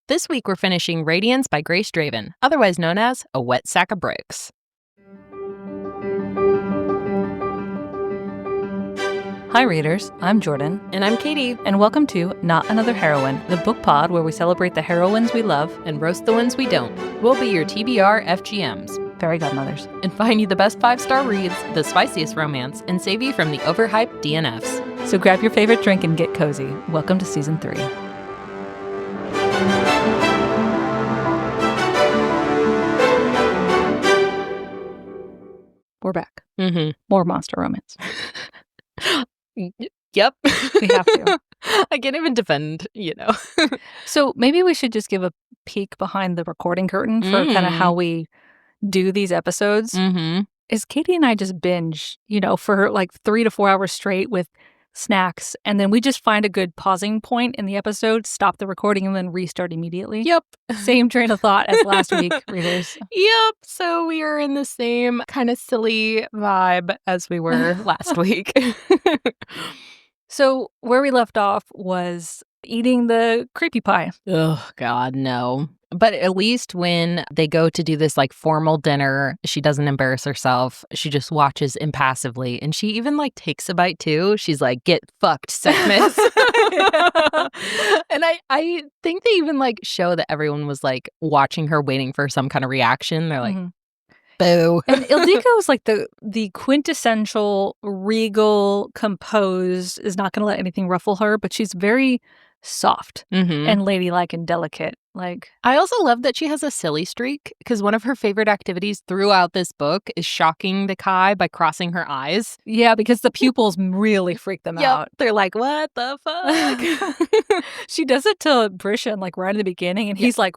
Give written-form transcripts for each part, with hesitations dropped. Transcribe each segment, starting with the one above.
This week we're finishing Radiance by Grace Draven, otherwise known as A Wet Sack of Bricks. Hi readers, I'm Jordan. And I'm Katie. And welcome to Not Another Heroine, the book pod where we celebrate the heroines we love and roast the ones we don't. We'll be your TBR FGMs. Fairy godmothers. And find you the best 5-star reads, the spiciest romance, and save you from the overhyped DNFs. So grab your favorite drink and get cozy. Welcome to Season 3. We're back. Mm-hmm. More monster romance. Yep. We have to. I can't even defend, So maybe we should just give a peek behind the recording curtain for kind of how we do these episodes. Mm-hmm. Is Katie and I just binge, for like 3 to 4 hours straight with snacks, and then we just find a good pausing point in the episode, stop the recording, and then restart immediately. Yep. Same train of thought as last week, readers. Yep. So we are in the same kind of silly vibe as we were last week. So where we left off was eating the creepy pie. Oh, God, no. But at least when they go to do this formal dinner, she doesn't embarrass herself. She just watches impassively. And she even takes a bite too. She's like, get fucked, Sekhmet. And I think they even show that everyone was watching her, waiting for some kind of reaction. They're like, boo. And Ildiko is the quintessential regal, composed, is not going to let anything ruffle her, but she's very soft and ladylike and delicate. I also love that she has a silly streak, because one of her favorite activities throughout this book is shocking the Kai by crossing her eyes. Yeah, because the pupils really freak them out. They're like, what the fuck? She does it to Brishen right in the beginning, and he's like,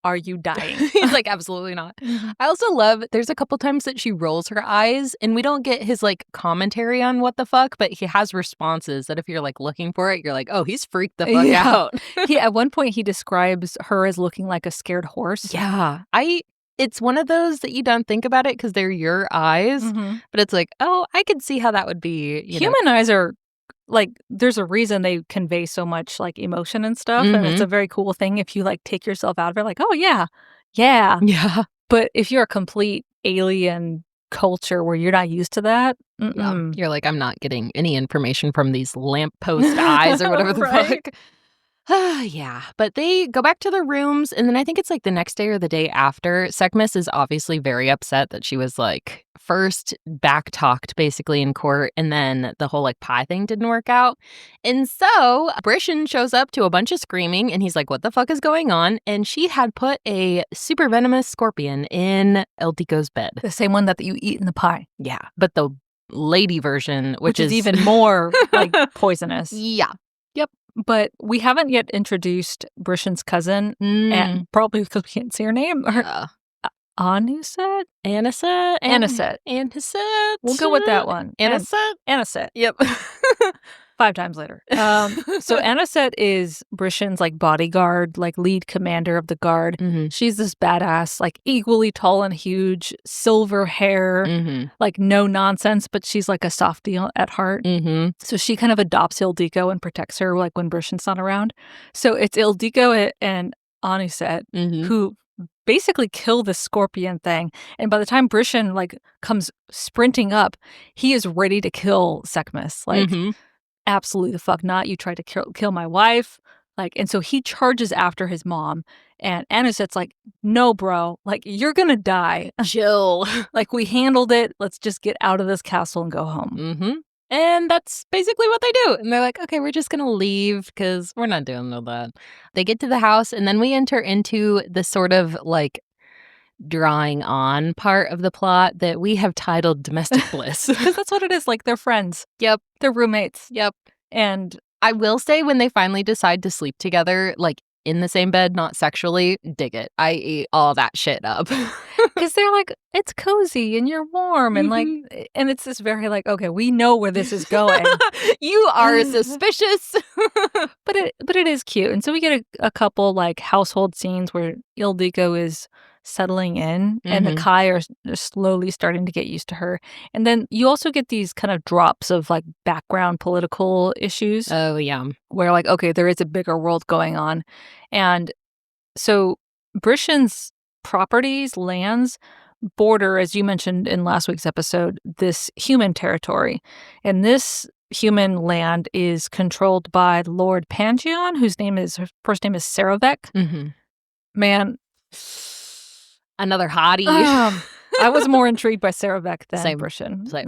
are you dying? He's like, absolutely not. I also love, there's a couple times that she rolls her eyes, and we don't get his commentary on what the fuck, but he has responses that if you're looking for it, you're like, oh, he's freaked the fuck out. At one point he describes her as looking like a scared horse. Yeah. It's one of those that you don't think about it because they're your eyes, but it's like, oh, I could see how that would be. Human eyes are there's a reason they convey so much emotion and stuff, and it's a very cool thing if you take yourself out of it, oh yeah. But if you're a complete alien culture where you're not used to that, you're like, I'm not getting any information from these lamppost eyes or whatever the fuck. Yeah, but they go back to their rooms, and then I think it's the next day or the day after. Sekhmet is obviously very upset that she was first back-talked basically in court, and then the whole pie thing didn't work out. And so Brishen shows up to a bunch of screaming, and he's like, what the fuck is going on? And she had put a super venomous scorpion in Ildiko's bed. The same one that you eat in the pie. Yeah, but the lady version, which is even more poisonous. Yeah. Yep. But we haven't yet introduced Brishen's cousin, and probably because we can't see her name. Anuset? Anisette. We'll go with that one. Anisette. Yep. 5 times later. So Anisette is Brishen's bodyguard, lead commander of the guard. She's this badass, equally tall and huge, silver hair, no nonsense, but she's a softie at heart. So she kind of adopts Ildiko and protects her when Brishen's not around. So it's Ildiko and Anuset who basically kill the scorpion thing. And by the time Brishen comes sprinting up, he is ready to kill Sekhmet. Absolutely the fuck not. You tried to kill my wife. And so he charges after his mom. And Anuset's no, bro. You're going to die. Chill. We handled it. Let's just get out of this castle and go home. And that's basically what they do. And they're like, okay, we're just going to leave because we're not doing all that. They get to the house, and then we enter into the sort of drawing on part of the plot that we have titled domestic bliss. That's what it is. They're friends. Yep. They're roommates. Yep. And I will say, when they finally decide to sleep together, in the same bed, not sexually, dig it. I eat all that shit up. Because they're it's cozy and you're warm and and it's this very okay, we know where this is going. You are suspicious. But it is cute. And so we get a couple household scenes where Ildiko is settling in and the Kai are slowly starting to get used to her. And then you also get these kind of drops of background political issues. Oh, yeah. Where okay, there is a bigger world going on. And So Brishen's properties, lands, border, as you mentioned in last week's episode, this human territory. And this human land is controlled by Lord Pangeon, her first name is Saravek. Mm-hmm. Man. Another hottie. I was more intrigued by Saravek than Same. Brishen. Same.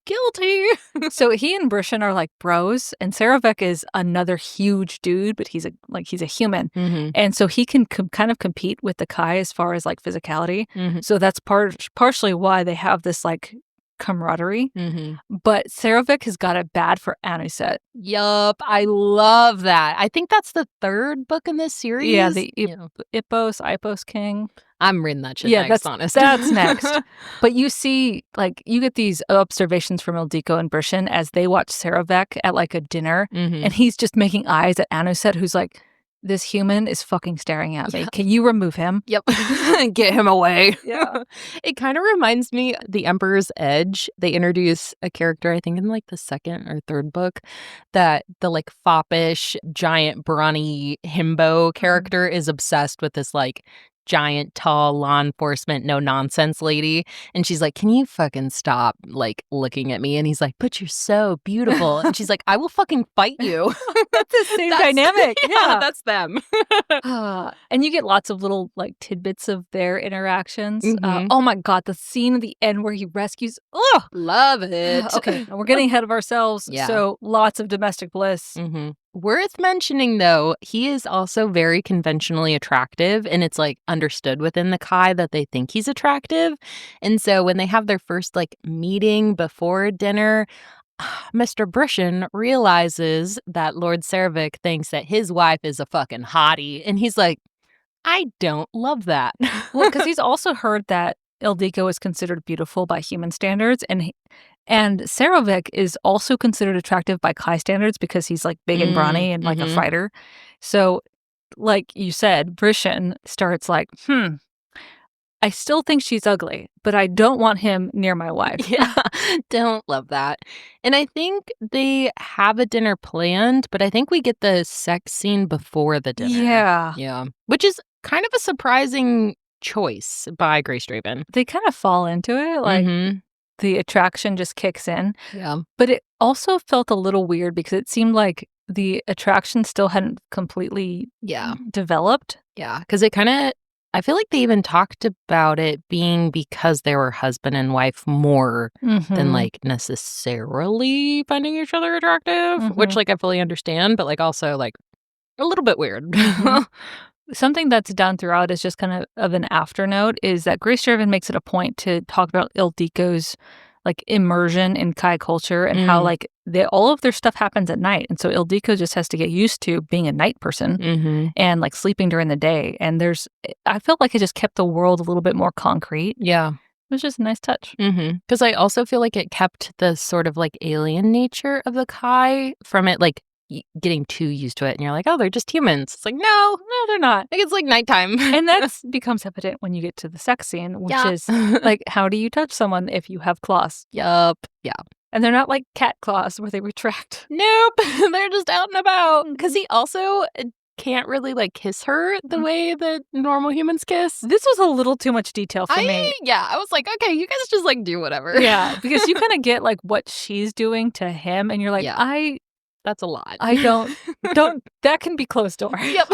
Guilty. So he and Brishen are like bros, and Saravek is another huge dude, but he's a human. Mm-hmm. And so he can kind of compete with the Kai as far as like physicality. Mm-hmm. So that's partially why they have this like camaraderie. Mm-hmm. But Saravek has got it bad for Anuset. Yup. I love that. I think that's the third book in this series. Yeah, the Ipos King. I'm reading that shit next, honest. That's next. But you see, like, you get these observations from Ildiko and Brishen as they watch Saravek at, like, a dinner, mm-hmm. and he's just making eyes at Anuset, who's like, this human is fucking staring at me. Yeah. Can you remove him? Yep. Get him away. Yeah. It kind of reminds me The Emperor's Edge. They introduce a character, I think in like the second or third book, that the like foppish, giant, brawny himbo character is obsessed with this like giant, tall, law enforcement, no nonsense lady. And she's like, can you fucking stop like looking at me? And he's like, but you're so beautiful. And she's like, I will fucking fight you. That's the same dynamic. Yeah, that's them. And you get lots of little like tidbits of their interactions. Mm-hmm. Oh my God, the scene at the end where he rescues. Oh, love it. Okay, we're getting ahead of ourselves. Yeah. So lots of domestic bliss. Mm-hmm. Worth mentioning, though, he is also very conventionally attractive, and it's, like, understood within the Kai that they think he's attractive. And so when they have their first, like, meeting before dinner, Mr. Brishen realizes that Lord Saravek thinks that his wife is a fucking hottie, and he's like, I don't love that. Well, because he's also heard that Ildiko is considered beautiful by human standards, and Saravek is also considered attractive by Kai standards because he's like big and brawny and like a fighter. So, like you said, Brishen starts like, I still think she's ugly, but I don't want him near my wife. Yeah, don't love that. And I think they have a dinner planned, but I think we get the sex scene before the dinner. Yeah. Yeah. Which is kind of a surprising choice by Grace Draven. They kind of fall into it. Like, the attraction just kicks in. Yeah. But it also felt a little weird because it seemed like the attraction still hadn't completely developed. Yeah, because it kind of, I feel like they even talked about it being because they were husband and wife more than like necessarily finding each other attractive, which like I fully understand, but like also like a little bit weird. Something that's done throughout is just kind of an afternote is that Grace Draven makes it a point to talk about Ildiko's like immersion in Kai culture and how like all of their stuff happens at night. And so Ildiko just has to get used to being a night person and like sleeping during the day. And I felt like it just kept the world a little bit more concrete. Yeah. It was just a nice touch. Because I also feel like it kept the sort of like alien nature of the Kai from it like getting too used to it, and you're like, oh, they're just humans. It's like, no, they're not. Like, it's like nighttime. And that becomes evident when you get to the sex scene, which is like, how do you touch someone if you have claws? Yup. Yeah. And they're not like cat claws where they retract. Nope. They're just out and about. Because he also can't really like kiss her the way that normal humans kiss. This was a little too much detail for me. Yeah, I was like, okay, you guys just like do whatever. Yeah, because you kind of get like what she's doing to him, and you're like, that's a lot. I don't, that can be closed door. Yep.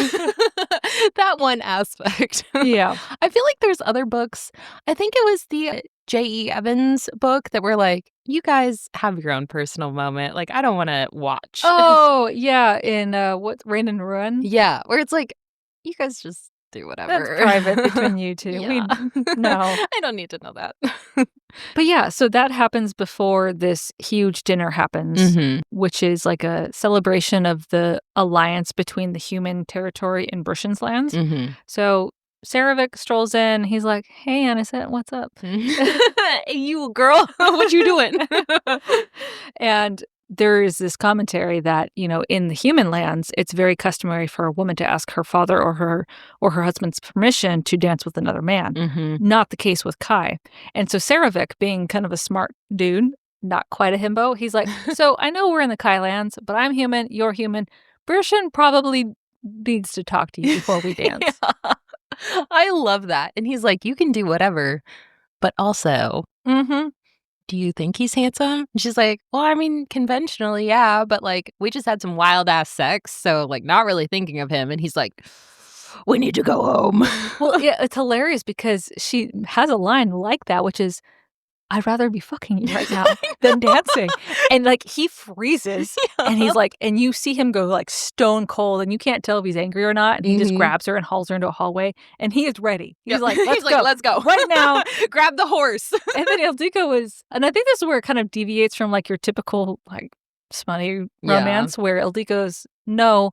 That one aspect. Yeah. I feel like there's other books. I think it was the J.E. Evans book that were like, you guys have your own personal moment. Like, I don't want to watch. Oh, yeah. In Rain and Ruin? Yeah. Where it's like, you guys just do whatever. That's private between you two. Yeah. No. I don't need to know that. But yeah, so that happens before this huge dinner happens, which is like a celebration of the alliance between the human territory and Brishen's lands. So Saravek strolls in. He's like, hey, Anisette, what's up? Hey, you girl, what you doing? And there is this commentary that, you know, in the human lands, it's very customary for a woman to ask her father or her husband's permission to dance with another man. Not the case with Kai. And so Saravek, being kind of a smart dude, not quite a himbo, he's like, so I know we're in the Kai lands, but I'm human, you're human. Brishen probably needs to talk to you before we dance. Yeah. I love that. And he's like, you can do whatever, but also, do you think he's handsome? And she's like, well, I mean, conventionally, yeah, but like, we just had some wild ass sex, so like, not really thinking of him. And he's like, we need to go home. Well, yeah, it's hilarious because she has a line like that, which is, I'd rather be fucking you right now than dancing. And like he freezes and he's like, and you see him go like stone cold and you can't tell if he's angry or not. And he just grabs her and hauls her into a hallway and he is ready. He's like, let's go right now. Grab the horse. And then Ildiko is, and I think this is where it kind of deviates from like your typical like smutty romance where Ildiko's, no,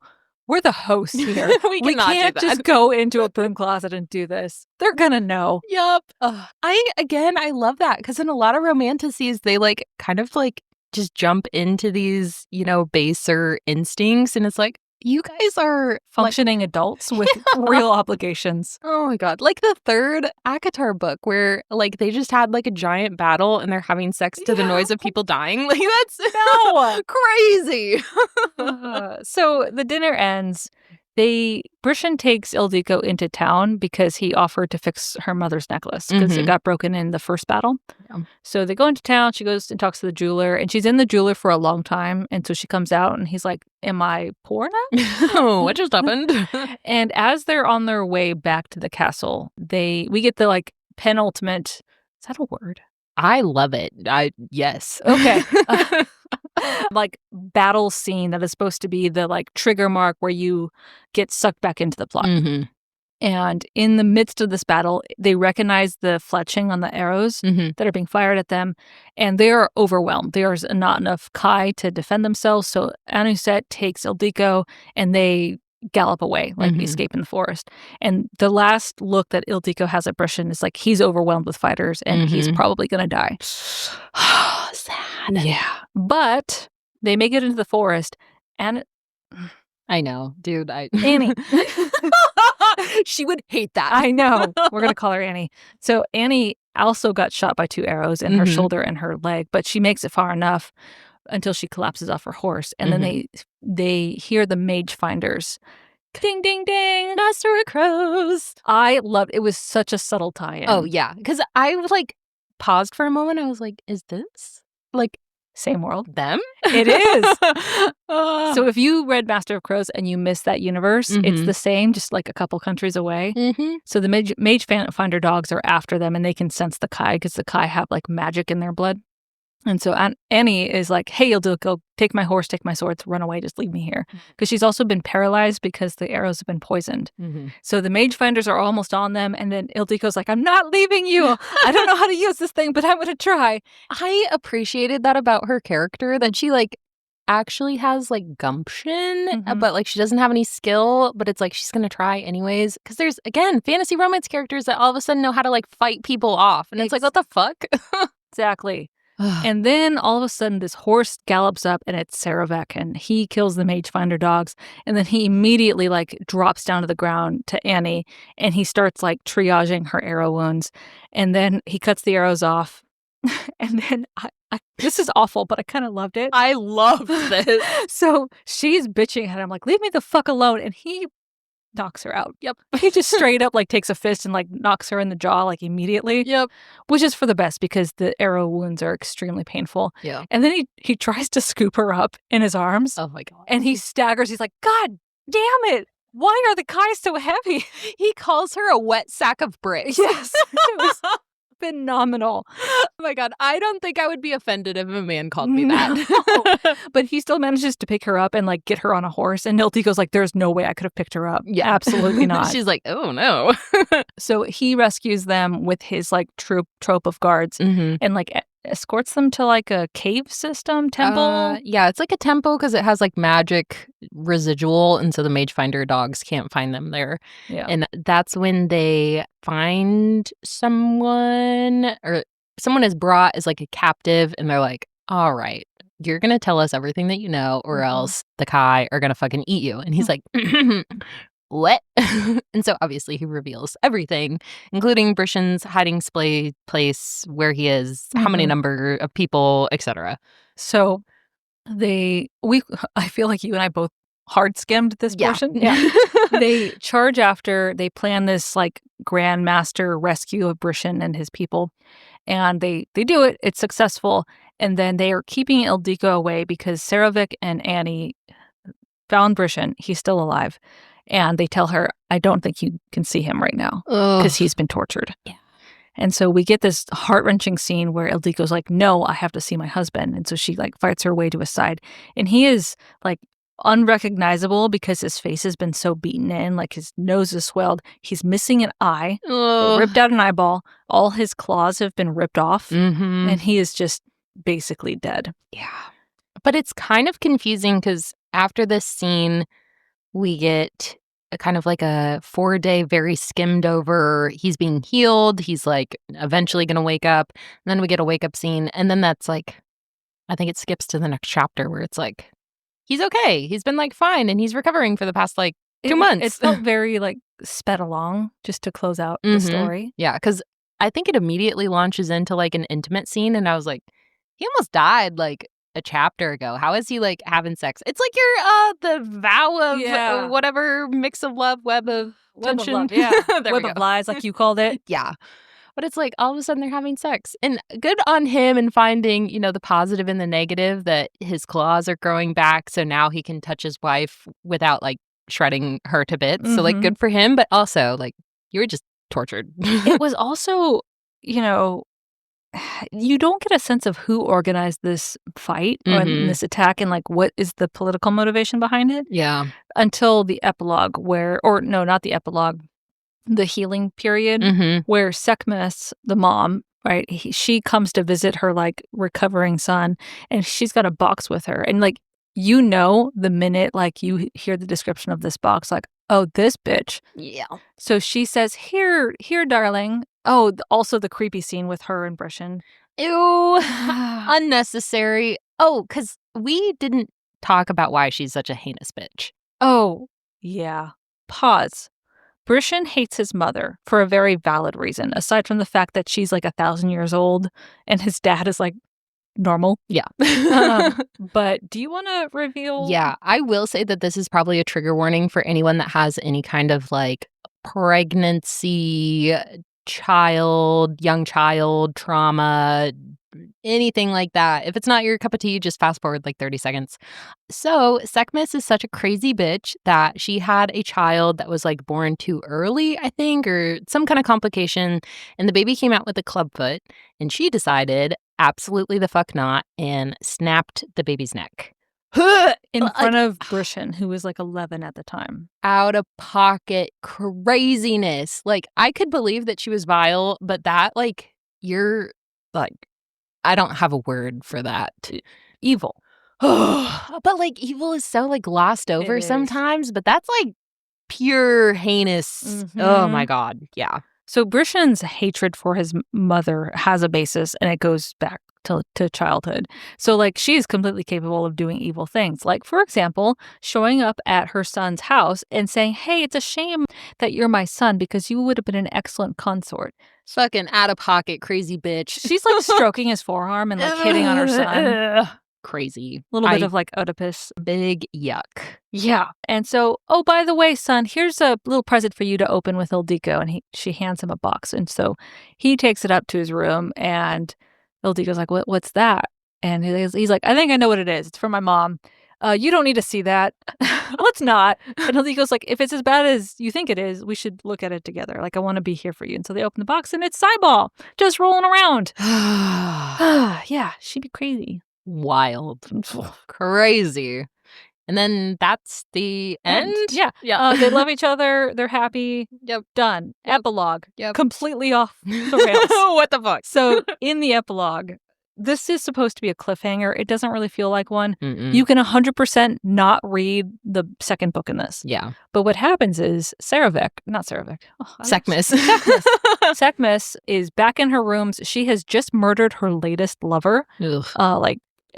we're the hosts here. we can't just go into a broom closet and do this. They're gonna know. Yup. I love that because in a lot of romanticies, they like kind of like just jump into these, baser instincts. And it's like, you guys are functioning adults with real obligations. Oh my God. Like the third ACOTAR book where like they just had like a giant battle and they're having sex to the noise of people dying. Like that's crazy. So the dinner ends. Brishen takes Ildiko into town because he offered to fix her mother's necklace because it got broken in the first battle. Yeah. So they go into town. She goes and talks to the jeweler, and she's in the jeweler for a long time. And so she comes out, and he's like, "Am I poor now? Oh, what just happened?" And as they're on their way back to the castle, we get the like penultimate. Is that a word? I love it. Yes. Okay. Like battle scene that is supposed to be the like trigger mark where you get sucked back into the plot. And in the midst of this battle, they recognize the fletching on the arrows that are being fired at them, and they are overwhelmed. There's not enough Kai to defend themselves, so Anuset takes Ildiko, and they gallop away, like escape in the forest. And the last look that Ildiko has at Brishen is like he's overwhelmed with fighters, and he's probably going to die. Sad. Yeah. But they make it into the forest, and I know, dude. Annie. She would hate that. I know. We're going to call her Annie. So Annie also got shot by 2 arrows in her shoulder and her leg, but she makes it far enough until she collapses off her horse. And then they hear the mage finders. Ding, ding, ding. Master of Crows. I loved it. It was such a subtle tie-in. Oh, yeah. Because I was like, paused for a moment. I was like, is this like same world? Them? It is. So if you read Master of Crows and you missed that universe, it's the same, just like a couple countries away. So the mage finder dogs are after them, and they can sense the Kai because the Kai have like magic in their blood. And so Annie is like, hey, Ildiko, take my horse, take my swords, run away, just leave me here. Because she's also been paralyzed because the arrows have been poisoned. So the mage finders are almost on them. And then Ildiko's like, I'm not leaving you. I don't know how to use this thing, but I'm going to try. I appreciated that about her character, that she like actually has like gumption, but like she doesn't have any skill, but it's like she's going to try anyways. Because there's, again, fantasy romance characters that all of a sudden know how to like fight people off. And it's like, what the fuck? Exactly. And then all of a sudden this horse gallops up, and it's Saravek, and he kills the mage finder dogs, and then he immediately like drops down to the ground to Annie, and he starts like triaging her arrow wounds, and then he cuts the arrows off. And then this is awful, but I kind of loved it. I loved this. So she's bitching at him like, leave me the fuck alone, and he knocks her out. Yep. He just straight up like takes a fist and like knocks her in the jaw like immediately. Yep. Which is for the best because the arrow wounds are extremely painful. Yeah. And then he tries to scoop her up in his arms. Oh my God. And he staggers. He's like, God damn it. Why are the Kai so heavy? He calls her a wet sack of bricks. Yes. It was phenomenal. Oh my God. I don't think I would be offended if a man called me that. No. But he still manages to pick her up and like get her on a horse. And Ildiko's like, there's no way I could have picked her up. Yeah. Absolutely not. She's like, oh no. So he rescues them with his like trope of guards and like escorts them to like a cave system temple. Yeah, it's like a temple because it has like magic residual, and so the mage finder dogs can't find them there. Yeah. And that's when they find someone, or someone is brought as like a captive, and they're like, all right, you're gonna tell us everything that you know, or else the Kai are gonna fucking eat you. And he's like, what? And so obviously he reveals everything, including Brishen's hiding place, where he is, how many number of people, etc. So I feel like you and I both hard skimmed this portion. Yeah. They charge after, they plan this like grandmaster rescue of Brishen and his people. And they do it. It's successful. And then they are keeping Ildiko away because Sarovic and Annie found Brishen. He's still alive. And they tell her, I don't think you can see him right now because he's been tortured. Yeah. And so we get this heart-wrenching scene where Ildiko's like, no, I have to see my husband. And so she like fights her way to his side. And he is like unrecognizable because his face has been so beaten in, like his nose is swelled. He's missing an eye. They ripped out an eyeball. All his claws have been ripped off. Mm-hmm. And he is just basically dead. Yeah. But it's kind of confusing because after this scene, we get a kind of like a 4-day, very skimmed over, he's being healed. He's like eventually going to wake up. And then we get a wake up scene. And then that's like, I think it skips to the next chapter where it's like, he's okay. He's been like fine. And he's recovering for the past like 2 months. It felt very like sped along just to close out the story. Yeah. Because I think it immediately launches into like an intimate scene. And I was like, he almost died like a chapter ago. How is he like having sex? It's like you're the vow of whatever mix of love, web of tension. Web of love, yeah. Web of lies, like you called it. Yeah. But it's like all of a sudden they're having sex. And good on him and finding, you know, the positive and the negative, that his claws are growing back. So now he can touch his wife without like shredding her to bits. So like good for him. But also like you were just tortured. It was also, you know, you don't get a sense of who organized this fight or this attack and like what is the political motivation behind it. Yeah. Until the epilogue not the epilogue, the healing period where Sekhmet, the mom, right, she comes to visit her like recovering son and she's got a box with her. And like, you know, the minute like you hear the description of this box, like, oh, this bitch. Yeah. So she says, here, darling. Oh, also the creepy scene with her and Brishen. Ew. Unnecessary. Oh, because we didn't talk about why she's such a heinous bitch. Oh, yeah. Pause. Brishen hates his mother for a very valid reason, aside from the fact that she's like 1,000 years old and his dad is like normal. Yeah. But do you want to reveal? Yeah, I will say that this is probably a trigger warning for anyone that has any kind of like pregnancy, young child trauma, anything like that. If it's not your cup of tea, just fast forward like 30 seconds. So Sekhmet is such a crazy bitch that she had a child that was like born too early, I think, or some kind of complication. And the baby came out with a clubfoot and she decided absolutely the fuck not and snapped the baby's neck. In front of Brishen, who was like 11 at the time. Out of pocket craziness. Like, I could believe that she was vile, but that, like, you're, like, I don't have a word for that. Evil. But, like, evil is so, like, glossed over sometimes, but that's, like, pure heinous. Oh, my God. Yeah. So Brishen's hatred for his mother has a basis, and it goes back to childhood. So, like, she is completely capable of doing evil things. Like, for example, showing up at her son's house and saying, hey, it's a shame that you're my son because you would have been an excellent consort. Fucking out-of-pocket crazy bitch. She's, like, stroking his forearm and, like, hitting on her son. Crazy. A little bit of, like, Oedipus. Big yuck. Yeah. And so, oh, by the way, son, here's a little present for you to open with Ildiko. And she hands him a box. And so he takes it up to his room and Ildiko's like, what's that? And he's like, I think I know what it is. It's for my mom. You don't need to see that. Let's not. And Ildiko's like, if it's as bad as you think it is, we should look at it together. Like, I want to be here for you. And so they open the box and it's Cyball just rolling around. Yeah, she'd be crazy. Wild. Crazy. And then that's the end? Yeah. They love each other. They're happy. Yep. Done. Yep. Epilogue. Yep. Completely off the rails. What the fuck? So in the epilogue, this is supposed to be a cliffhanger. It doesn't really feel like one. You can 100% not read the second book in this. Yeah. But what happens is Sekhmet is back in her rooms. She has just murdered her latest lover.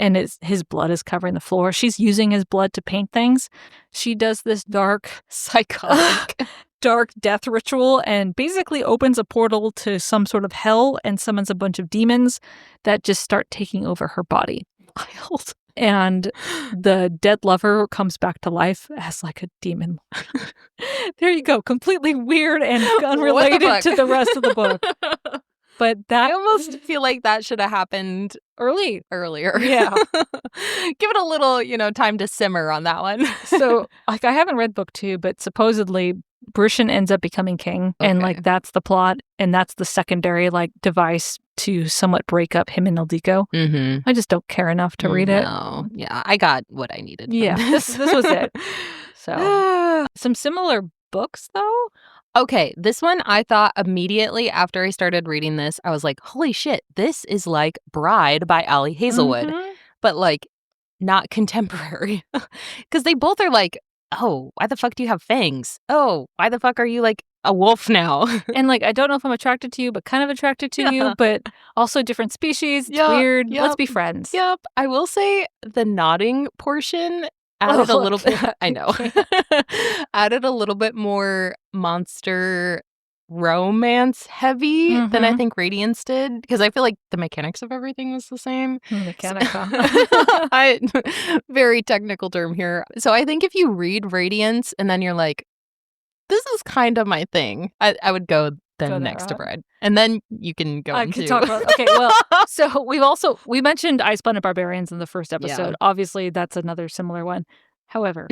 And his blood is covering the floor. She's using his blood to paint things. She does this dark, psychotic, dark death ritual and basically opens a portal to some sort of hell and summons a bunch of demons that just start taking over her body. Wild. and the dead lover comes back to life as like a demon. There you go. Completely weird and unrelated to the rest of the book. But that I almost feel like that should have happened earlier. Yeah. Give it a little, time to simmer on that one. So, like, I haven't read book 2, but supposedly Brishen ends up becoming king. Okay. And, like, that's the plot. And that's the secondary, like, device to somewhat break up him and Ildiko. I just don't care enough to read it. Yeah, I got what I needed. Yeah, this was it. So, some similar books, though. Okay, this one I thought immediately after I started reading this, I was like, holy shit, this is like Bride by Ali Hazelwood, but like not contemporary. Because they both are like, oh, why the fuck do you have fangs? Oh, why the fuck are you like a wolf now? And like, I don't know if I'm attracted to you, but kind of attracted to you, but also different species. It's weird. Let's be friends. Yep. I will say the nodding portion added a little bit. I know. Added a little bit more monster romance heavy than I think Radiance did, because I feel like the mechanics of everything was the same. Very technical term here. So I think if you read Radiance and then you're like, this is kind of my thing, I would go next to Bride. And then you can go into... talk about... Okay, well, so we mentioned Iceblend and Barbarians in the first episode. Yeah. Obviously, that's another similar one. However,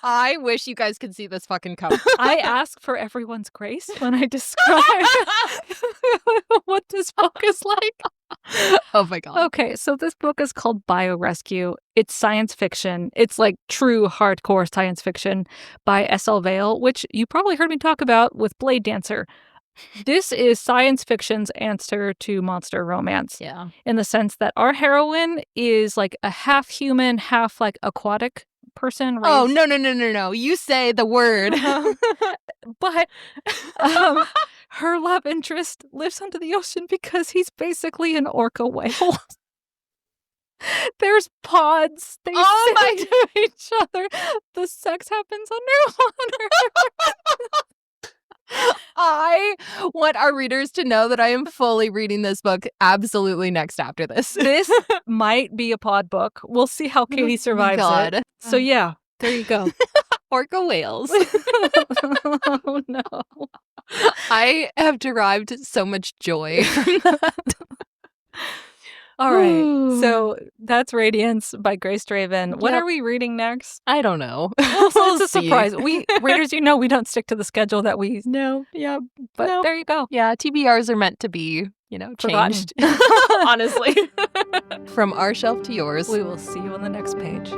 I wish you guys could see this fucking cover. I ask for everyone's grace when I describe what this book is like. Oh my God. Okay, so this book is called Biorescue. It's science fiction. It's like true hardcore science fiction by S.L. Viehl, which you probably heard me talk about with Blade Dancer. This is science fiction's answer to monster romance. Yeah. In the sense that our heroine is like a half human, half like aquatic person. Raised. Oh, no. You say the word. But her love interest lives under the ocean because he's basically an orca whale. There's pods. They sit to each other. The sex happens underwater. I want our readers to know that I am fully reading this book absolutely next after this. This might be a pod book. We'll see how Katie survives it. So yeah, there you go. Orca whales. Oh no. I have derived so much joy from that. All right, so that's Radiance by Grace Draven. What are we reading next? I don't know. It's a surprise. We readers, we don't stick to the schedule that we know. Yeah, but there you go. Yeah, TBRs are meant to be, changed. Honestly. From our shelf to yours. We will see you on the next page.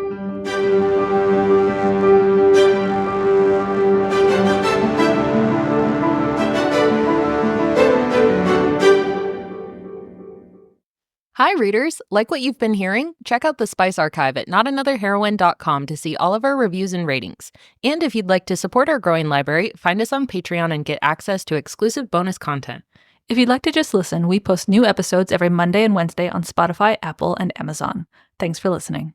Hi, readers. Like what you've been hearing? Check out the Spice Archive at notanotherheroine.com to see all of our reviews and ratings. And if you'd like to support our growing library, find us on Patreon and get access to exclusive bonus content. If you'd like to just listen, we post new episodes every Monday and Wednesday on Spotify, Apple, and Amazon. Thanks for listening.